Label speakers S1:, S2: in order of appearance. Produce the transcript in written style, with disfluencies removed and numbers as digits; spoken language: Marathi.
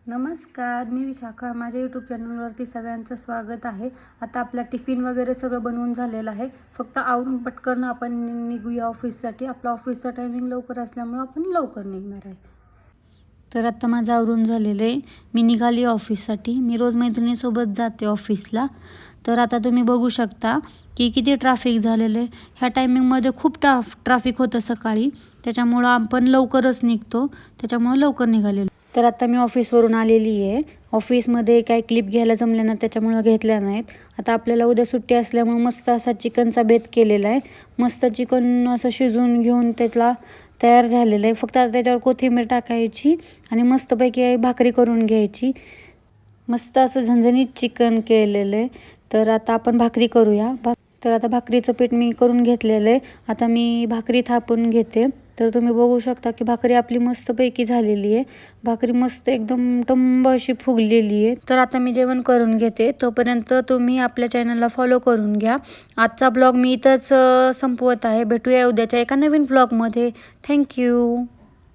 S1: नमस्कार, मी विशाखा. माझ्या यूट्यूब चॅनलवरती सगळ्यांचं स्वागत आहे. आता आपला टिफिन वगैरे सगळं बनवून झालेलं आहे. फक्त आवरून पटकन आपण निघूया ऑफिससाठी. आपला ऑफिसचा टायमिंग लवकर असल्यामुळं आपण लवकर निघणार आहे. तर आत्ता माझं आवरून झालेलं आहे. मी निघाली ऑफिससाठी. मी रोज मैत्रिणीसोबत जाते ऑफिसला. तर आता तुम्ही बघू शकता की किती ट्रॅफिक झालेलं आहे. ह्या टायमिंगमध्ये खूप ट्रॅफिक होतं सकाळी, त्याच्यामुळं आपण लवकरच निघतो, त्याच्यामुळं लवकर निघालेलो. तर आता मी ऑफिसवरून आलेली आहे. ऑफिसमध्ये काही क्लिप घ्यायला जमल्या ना, त्याच्यामुळं घेतल्या नाहीत. आता आपल्याला उद्या सुट्टी असल्यामुळं मस्त असा चिकनचा बेत केलेला आहे. मस्त चिकन असं शिजवून घेऊन त्याला तयार झालेलं आहे. फक्त आता त्याच्यावर कोथिंबीर टाकायची आणि मस्तपैकी भाकरी करून घ्यायची. मस्त असं झणझणीत चिकन केलेलं आहे. तर आता आपण भाकरी करूया. तर आता भाकरीचं पीठ मी करून घेतलेलं आहे. आता मी भाकरी थापून घेते. तर तुम्ही बघू शकता की भाकरी आपली मस्तपैकी झालेली आहे. भाकरी मस्त एकदम टंब अशी फुगलेली आहे. तर आता मी जेवण करून घेते. तोपर्यंत तुम्ही आपल्या चॅनलला फॉलो करून घ्या. आजचा ब्लॉग मी इथंच संपवत आहे. भेटूया उद्याच्या एका नवीन ब्लॉगमध्ये. थँक्यू.